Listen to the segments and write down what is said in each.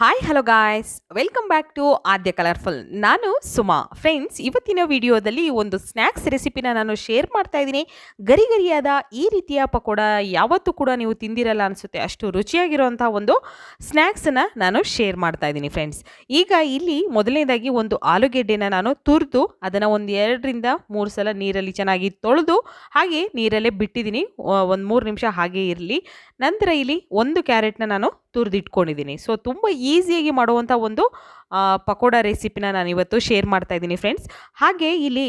Hi hello guys welcome back to Aadya colourful. ನಾನು Suma. Friends, ಇವತ್ತಿನ ವಿಡಿಯೋದಲ್ಲಿ ಒಂದು ಸ್ನ್ಯಾಕ್ಸ್ ರೆಸಿಪಿನ ನಾನು ಶೇರ್ ಮಾಡ್ತಾ ಇದ್ದೀನಿ. ಗರಿ ಗರಿಯಾದ ಈ ರೀತಿಯ ಪಕೋಡ ಯಾವತ್ತೂ ಕೂಡ ನೀವು ತಿಂದಿರಲ್ಲ ಅನಿಸುತ್ತೆ, ಅಷ್ಟು ರುಚಿಯಾಗಿರುವಂಥ ಒಂದು ಸ್ನ್ಯಾಕ್ಸನ್ನು ನಾನು ಶೇರ್ ಮಾಡ್ತಾ ಇದ್ದೀನಿ ಫ್ರೆಂಡ್ಸ್. ಈಗ ಇಲ್ಲಿ ಮೊದಲನೇದಾಗಿ ಒಂದು ಆಲೂಗೆಡ್ಡೆನ ನಾನು ತುರಿದು ಅದನ್ನು ಒಂದು 2-3 ಸಲ ನೀರಲ್ಲಿ ಚೆನ್ನಾಗಿ ತೊಳೆದು ಹಾಗೆ ನೀರಲ್ಲೇ ಬಿಟ್ಟಿದ್ದೀನಿ. ಒಂದು 3 ನಿಮಿಷ ಹಾಗೆ ಇರಲಿ. ನಂತರ ಇಲ್ಲಿ ಒಂದು ಕ್ಯಾರೆಟ್ನ ನಾನು ತುರಿದಿಟ್ಕೊಂಡಿದ್ದೀನಿ. ಸೊ ತುಂಬ ಈಸಿಯಾಗಿ ಮಾಡುವಂಥ ಒಂದು ಪಕೋಡ ರೆಸಿಪಿನ ನಾನು ಇವತ್ತು ಶೇರ್ ಮಾಡ್ತಾ ಇದ್ದೀನಿ ಫ್ರೆಂಡ್ಸ್. ಹಾಗೆ ಇಲ್ಲಿ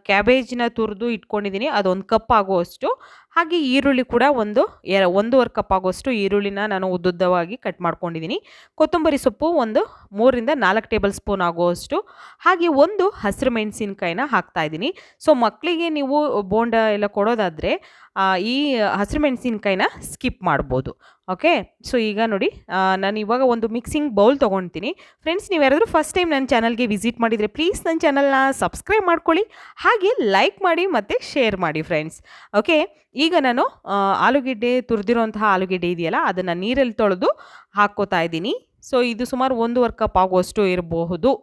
ಕ್ಯಾಬೇಜ್ನ ತುರಿದು ಇಟ್ಕೊಂಡಿದ್ದೀನಿ, ಅದೊಂದು ಕಪ್ ಆಗುವಷ್ಟು. ಹಾಗೆ ಈರುಳ್ಳಿ ಕೂಡ 1.5 ಕಪ್ ಆಗುವಷ್ಟು ಈರುಳ್ಳಿನ ನಾನು ಉದ್ದುದ್ದವಾಗಿ ಕಟ್ ಮಾಡ್ಕೊಂಡಿದ್ದೀನಿ. ಕೊತ್ತಂಬರಿ ಸೊಪ್ಪು ಒಂದು 3-4 ಟೇಬಲ್ ಸ್ಪೂನ್ ಆಗುವಷ್ಟು. ಹಾಗೆ ಒಂದು ಹಸಿರು ಮೆಣಸಿನ್ಕಾಯಿನ ಹಾಕ್ತಾ ಇದ್ದೀನಿ. ಸೊ ಮಕ್ಕಳಿಗೆ ನೀವು ಬೋಂಡ ಎಲ್ಲ ಕೊಡೋದಾದರೆ ಈ ಹಸಿರು ಮೆಣಸಿನ್ಕಾಯಿನ ಸ್ಕಿಪ್ ಮಾಡ್ಬೋದು. ಓಕೆ, ಸೊ ಈಗ ನೋಡಿ, ನಾನು ಇವಾಗ ಒಂದು ಮಿಕ್ಸಿಂಗ್ ಬೌಲ್ ತೊಗೊಳ್ತೀನಿ. ಫ್ರೆಂಡ್ಸ್, ನೀವು ಯಾರಾದರೂ ಫಸ್ಟ್ ಟೈಮ್ ನನ್ನ ಚಾನಲ್ಗೆ ವಿಸಿಟ್ ಮಾಡಿದರೆ ಪ್ಲೀಸ್ ನನ್ನ ಚಾನಲ್ನ ಸಬ್ಸ್ಕ್ರೈಬ್ ಮಾಡ್ಕೊಳ್ಳಿ, ಹಾಗೆ ಲೈಕ್ ಮಾಡಿ ಮತ್ತು ಶೇರ್ ಮಾಡಿ ಫ್ರೆಂಡ್ಸ್. ಓಕೆ, ಈಗ ನಾನು ತುರಿದಿರೋಂತಹ ಆಲೂಗೆಡ್ಡೆ ಇದೆಯಲ್ಲ, ಅದನ್ನು ನೀರಲ್ಲಿ ತೊಳೆದು ಹಾಕ್ಕೋತಾ ಇದ್ದೀನಿ. ಸೊ ಇದು ಸುಮಾರು 1.5 ಕಪ್ ಆಗುವಷ್ಟು ಇರಬಹುದು.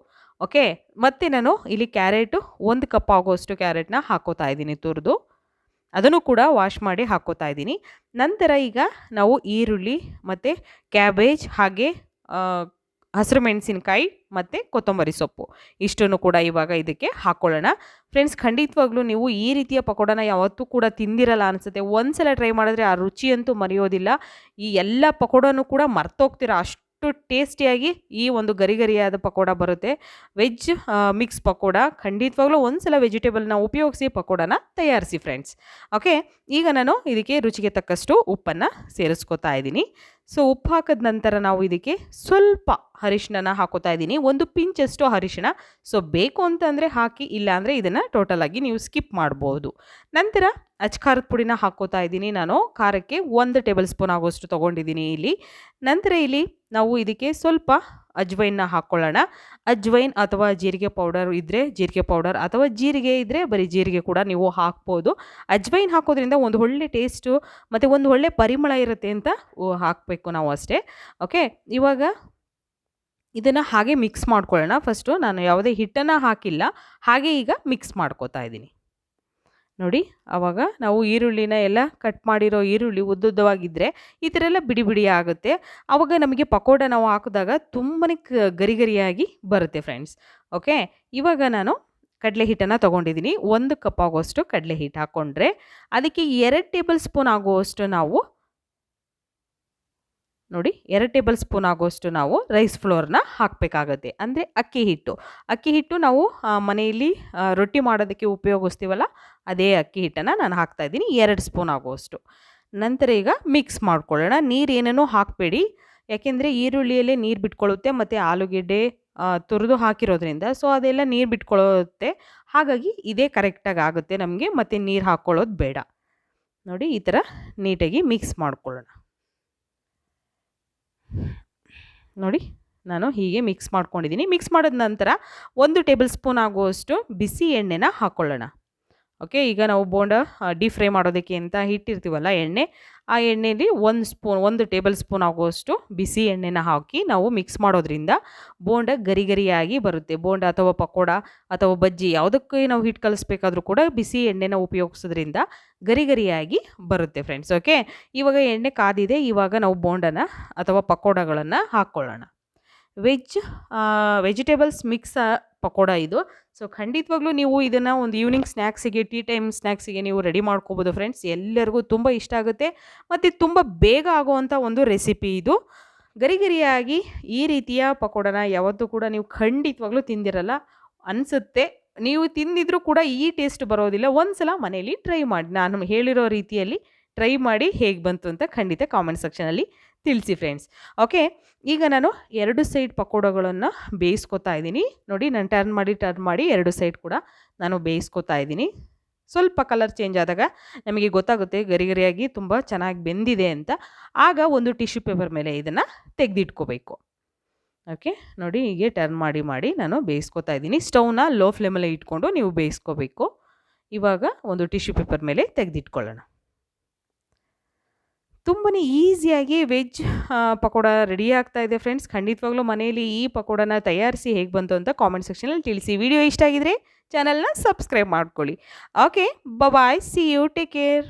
ಓಕೆ, ಮತ್ತು ನಾನು ಇಲ್ಲಿ 1 ಕಪ್ ಆಗುವಷ್ಟು ಕ್ಯಾರೆಟ್ನ ಹಾಕ್ಕೋತಾ ಇದ್ದೀನಿ ತುರಿದು. ಅದನ್ನು ಕೂಡ ವಾಶ್ ಮಾಡಿ ಹಾಕ್ಕೋತಾ ಇದ್ದೀನಿ. ನಂತರ ಈಗ ನಾವು ಈರುಳ್ಳಿ ಮತ್ತು ಕ್ಯಾಬೇಜ್ ಹಾಗೆ ಹಸಿರು ಮೆಣಸಿನ್ಕಾಯಿ ಮತ್ತು ಕೊತ್ತಂಬರಿ ಸೊಪ್ಪು ಇಷ್ಟನ್ನು ಕೂಡ ಇವಾಗ ಇದಕ್ಕೆ ಹಾಕ್ಕೊಳ್ಳೋಣ. ಫ್ರೆಂಡ್ಸ್, ಖಂಡಿತವಾಗ್ಲೂ ನೀವು ಈ ರೀತಿಯ ಪಕೋಡನ ಯಾವತ್ತೂ ಕೂಡ ತಿಂದಿರಲ್ಲ ಅನಿಸುತ್ತೆ. ಒಂದು ಸಲ ಟ್ರೈ ಮಾಡಿದ್ರೆ ಆ ರುಚಿಯಂತೂ ಮರೆಯೋದಿಲ್ಲ. ಈ ಎಲ್ಲ ಪಕೋಡನೂ ಕೂಡ ಮರ್ತೋಗ್ತೀರ, ಅಷ್ಟು ಟೇಸ್ಟಿಯಾಗಿ ಈ ಒಂದು ಗರಿ ಗರಿಯಾದ ಪಕೋಡ ಬರುತ್ತೆ. Veg mix pakoda. ಖಂಡಿತವಾಗ್ಲೂ ಒಂದು ಸಲ ವೆಜಿಟೇಬಲ್ನ ಉಪಯೋಗಿಸಿ ಪಕೋಡನ ತಯಾರಿಸಿ ಫ್ರೆಂಡ್ಸ್. ಓಕೆ, ಈಗ ನಾನು ಇದಕ್ಕೆ ರುಚಿಗೆ ತಕ್ಕಷ್ಟು ಉಪ್ಪನ್ನು ಸೇರಿಸ್ಕೊತಾ ಇದ್ದೀನಿ. ಸೊ ಉಪ್ಪು ಹಾಕಿದ ನಂತರ ನಾವು ಇದಕ್ಕೆ ಸ್ವಲ್ಪ ಅರಿಶಿನ ಹಾಕೋತಾ ಇದ್ದೀನಿ, ಒಂದು ಪಿಂಚಷ್ಟು ಅರಿಶಿನ. ಸೊ ಬೇಕು ಅಂತಂದರೆ ಹಾಕಿ, ಇಲ್ಲಾಂದರೆ ಇದನ್ನು ಟೋಟಲಾಗಿ ನೀವು ಸ್ಕಿಪ್ ಮಾಡ್ಬೋದು. ನಂತರ ಅಚ್ಕಾರದ ಪುಡಿನ ಹಾಕ್ಕೋತಾ ಇದ್ದೀನಿ. ನಾನು ಖಾರಕ್ಕೆ 1 ಟೇಬಲ್ ಸ್ಪೂನ್ ಆಗೋಷ್ಟು ತೊಗೊಂಡಿದ್ದೀನಿ ಇಲ್ಲಿ. ನಂತರ ಇಲ್ಲಿ ನಾವು ಇದಕ್ಕೆ ಸ್ವಲ್ಪ ಅಜ್ವೈನ್ನ ಹಾಕ್ಕೊಳ್ಳೋಣ. ಅಜ್ವೈನ್ ಅಥವಾ ಜೀರಿಗೆ ಪೌಡರ್ ಇದ್ದರೆ ಜೀರಿಗೆ ಪೌಡರ್, ಅಥವಾ ಜೀರಿಗೆ ಇದ್ದರೆ ಬರೀ ಜೀರಿಗೆ ಕೂಡ ನೀವು ಹಾಕ್ಬೋದು. ಅಜ್ವೈನ್ ಹಾಕೋದ್ರಿಂದ ಒಂದು ಒಳ್ಳೆ ಟೇಸ್ಟು ಮತ್ತು ಒಂದು ಒಳ್ಳೆ ಪರಿಮಳ ಇರುತ್ತೆ ಅಂತ ಹಾಕಬೇಕು ನಾವು ಅಷ್ಟೇ. ಓಕೆ, ಇವಾಗ ಇದನ್ನು ಹಾಗೆ ಮಿಕ್ಸ್ ಮಾಡ್ಕೊಳ್ಳೋಣ. ಫಸ್ಟು ನಾನು ಯಾವುದೇ ಹಿಟ್ಟನ್ನು ಹಾಕಿಲ್ಲ, ಹಾಗೆ ಈಗ ಮಿಕ್ಸ್ ಮಾಡ್ಕೋತಾ ಇದ್ದೀನಿ. ನೋಡಿ, ಆವಾಗ ನಾವು ಈರುಳ್ಳಿನ ಎಲ್ಲ ಕಟ್ ಮಾಡಿರೋ ಈರುಳ್ಳಿ ಉದ್ದುದ್ದವಾಗಿದ್ದರೆ ಈ ಥರ ಎಲ್ಲ ಬಿಡಿ ಬಿಡಿ ಆಗುತ್ತೆ. ಆವಾಗ ನಮಗೆ ಪಕೋಡ ನಾವು ಹಾಕಿದಾಗ ತುಂಬಾ ಗರಿ ಗರಿಯಾಗಿ ಬರುತ್ತೆ ಫ್ರೆಂಡ್ಸ್. ಓಕೆ, ಇವಾಗ ನಾನು ಕಡಲೆ ಹಿಟ್ಟನ್ನು ತೊಗೊಂಡಿದ್ದೀನಿ. 1 ಕಪ್ ಆಗುವಷ್ಟು ಕಡಲೆ ಹಿಟ್ಟು ಹಾಕ್ಕೊಂಡ್ರೆ ಅದಕ್ಕೆ 2 ಟೇಬಲ್ ಸ್ಪೂನ್ ಆಗುವಷ್ಟು ನಾವು ನೋಡಿ 2 ಟೇಬಲ್ ಸ್ಪೂನ್ ಆಗುವಷ್ಟು ನಾವು ರೈಸ್ ಫ್ಲೋರ್ನ ಹಾಕಬೇಕಾಗತ್ತೆ. ಅಂದರೆ ಅಕ್ಕಿ ಹಿಟ್ಟು ನಾವು ಮನೆಯಲ್ಲಿ ರೊಟ್ಟಿ ಮಾಡೋದಕ್ಕೆ ಉಪಯೋಗಿಸ್ತೀವಲ್ಲ, ಅದೇ ಅಕ್ಕಿ ಹಿಟ್ಟನ್ನು ನಾನು ಹಾಕ್ತಾಯಿದ್ದೀನಿ, 2 ಸ್ಪೂನ್ ಆಗುವಷ್ಟು. ನಂತರ ಈಗ ಮಿಕ್ಸ್ ಮಾಡ್ಕೊಳ್ಳೋಣ. ನೀರೇನೇನೂ ಹಾಕಬೇಡಿ, ಯಾಕೆಂದರೆ ಈರುಳ್ಳಿಯಲ್ಲೇ ನೀರು ಬಿಟ್ಕೊಳ್ಳುತ್ತೆ ಮತ್ತು ಆಲೂಗೆಡ್ಡೆ ತುರಿದು ಹಾಕಿರೋದ್ರಿಂದ ಸೊ ಅದೆಲ್ಲ ನೀರು ಬಿಟ್ಕೊಳ್ಳುತ್ತೆ. ಹಾಗಾಗಿ ಇದೇ ಕರೆಕ್ಟಾಗಿ ಆಗುತ್ತೆ ನಮಗೆ, ಮತ್ತು ನೀರು ಹಾಕ್ಕೊಳ್ಳೋದು ಬೇಡ. ನೋಡಿ, ಈ ಥರ ನೀಟಾಗಿ ಮಿಕ್ಸ್ ಮಾಡ್ಕೊಳ್ಳೋಣ. ನೋಡಿ, ನಾನು ಹೀಗೆ ಮಿಕ್ಸ್ ಮಾಡ್ಕೊಂಡಿದ್ದೀನಿ. ಮಿಕ್ಸ್ ಮಾಡಿದ ನಂತರ 1 ಟೇಬಲ್ ಸ್ಪೂನ್ ಆಗುವಷ್ಟು ಬಿಸಿ ಎಣ್ಣೆನ ಹಾಕ್ಕೊಳ್ಳೋಣ. ಓಕೆ, ಈಗ ನಾವು ಬೋಂಡ ಡೀಪ್ ಫ್ರೈ ಮಾಡೋದಕ್ಕೆ ಅಂತ ಇಟ್ಟಿರ್ತೀವಲ್ಲ ಎಣ್ಣೆ, ಆ ಎಣ್ಣೆಯಲ್ಲಿ 1 ಟೇಬಲ್ ಸ್ಪೂನ್ ಆಗುವಷ್ಟು ಬಿಸಿ ಎಣ್ಣೆನ ಹಾಕಿ ನಾವು ಮಿಕ್ಸ್ ಮಾಡೋದ್ರಿಂದ ಬೋಂಡ ಗರಿ ಗರಿಯಾಗಿ ಬರುತ್ತೆ. ಬೋಂಡ ಅಥವಾ ಪಕೋಡ ಅಥವಾ ಬಜ್ಜಿ ಯಾವುದಕ್ಕೆ ನಾವು ಹಿಟ್ಟು ಕಲಿಸ್ಬೇಕಾದ್ರೂ ಕೂಡ ಬಿಸಿ ಎಣ್ಣೆನ ಉಪಯೋಗಿಸೋದ್ರಿಂದ ಗರಿ ಗರಿಯಾಗಿ ಬರುತ್ತೆ ಫ್ರೆಂಡ್ಸ್. ಓಕೆ, ಇವಾಗ ಎಣ್ಣೆ ಕಾದಿದೆ. ಇವಾಗ ನಾವು ಬೋಂಡನ ಅಥವಾ ಪಕೋಡಗಳನ್ನು ಹಾಕ್ಕೊಳ್ಳೋಣ. ವೆಜಿಟೇಬಲ್ಸ್ ಮಿಕ್ಸ್ ಪಕೋಡ ಇದು. ಸೊ ಖಂಡಿತವಾಗ್ಲೂ ನೀವು ಇದನ್ನು ಒಂದು ಈವ್ನಿಂಗ್ ಸ್ನ್ಯಾಕ್ಸಿಗೆ, ಟೀ ಟೈಮ್ ಸ್ನ್ಯಾಕ್ಸಿಗೆ ನೀವು ರೆಡಿ ಮಾಡ್ಕೋಬೋದು ಫ್ರೆಂಡ್ಸ್. ಎಲ್ಲರಿಗೂ ತುಂಬ ಇಷ್ಟ ಆಗುತ್ತೆ ಮತ್ತು ತುಂಬ ಬೇಗ ಆಗುವಂಥ ಒಂದು ರೆಸಿಪಿ ಇದು. ಗರಿ ಗರಿಯಾಗಿ ಈ ರೀತಿಯ ಪಕೋಡನ ಯಾವತ್ತೂ ಕೂಡ ನೀವು ಖಂಡಿತವಾಗ್ಲೂ ತಿಂದಿರಲ್ಲ ಅನಿಸುತ್ತೆ. ನೀವು ತಿಂದಿದ್ರೂ ಕೂಡ ಈ ಟೇಸ್ಟ್ ಬರೋದಿಲ್ಲ. ಒಂದು ಸಲ ಮನೆಯಲ್ಲಿ ಟ್ರೈ ಮಾಡಿ, ನಾನು ಹೇಳಿರೋ ರೀತಿಯಲ್ಲಿ ಟ್ರೈ ಮಾಡಿ ಹೇಗೆ ಬಂತು ಅಂತ ಖಂಡಿತ ಕಾಮೆಂಟ್ ಸೆಕ್ಷನಲ್ಲಿ ತಿಳಿಸಿ ಫ್ರೆಂಡ್ಸ್. ಓಕೆ, ಈಗ ನಾನು 2 ಸೈಡ್ ಪಕೋಡಗಳನ್ನು ಬೇಯಿಸ್ಕೊತಾ ಇದ್ದೀನಿ. ನೋಡಿ, ನಾನು ಟರ್ನ್ ಮಾಡಿ 2 ಸೈಡ್ ಕೂಡ ನಾನು ಬೇಯಿಸ್ಕೊತಾ ಇದ್ದೀನಿ. ಸ್ವಲ್ಪ ಕಲರ್ ಚೇಂಜ್ ಆದಾಗ ನಮಗೆ ಗೊತ್ತಾಗುತ್ತೆ ಗರಿ ಗರಿಯಾಗಿ ತುಂಬ ಚೆನ್ನಾಗಿ ಬೆಂದಿದೆ ಅಂತ. ಆಗ ಒಂದು ಟಿಶ್ಯೂ ಪೇಪರ್ ಮೇಲೆ ಇದನ್ನು ತೆಗೆದಿಟ್ಕೋಬೇಕು. ಓಕೆ, ನೋಡಿ, ಹೀಗೆ ಟರ್ನ್ ಮಾಡಿ ನಾನು ಬೇಯಿಸ್ಕೊತಾ ಇದ್ದೀನಿ. ಸ್ಟವ್ನ ಲೋ ಫ್ಲೇಮಲ್ಲೇ ಇಟ್ಕೊಂಡು ನೀವು ಬೇಯಿಸ್ಕೋಬೇಕು. ಇವಾಗ ಒಂದು ಟಿಶ್ಯೂ ಪೇಪರ್ ಮೇಲೆ ತೆಗೆದಿಟ್ಕೊಳ್ಳೋಣ. ತುಂಬಾ ಈಸಿಯಾಗಿ ವೆಜ್ ಪಕೋಡ ರೆಡಿ ಆಗ್ತಾ ಇದೆ ಫ್ರೆಂಡ್ಸ್. ಖಂಡಿತವಾಗ್ಲೂ ಮನೆಯಲ್ಲಿ ಈ ಪಕೋಡನ ತಯಾರಿಸಿ ಹೇಗೆ ಬಂತು ಅಂತ ಕಾಮೆಂಟ್ ಸೆಕ್ಷನಲ್ಲಿ ತಿಳಿಸಿ. ವಿಡಿಯೋ ಇಷ್ಟ ಆಗಿದ್ರೆ ಚಾನಲ್ನ ಸಬ್ಸ್ಕ್ರೈಬ್ ಮಾಡ್ಕೊಳ್ಳಿ. Okay, bye, see you, take care.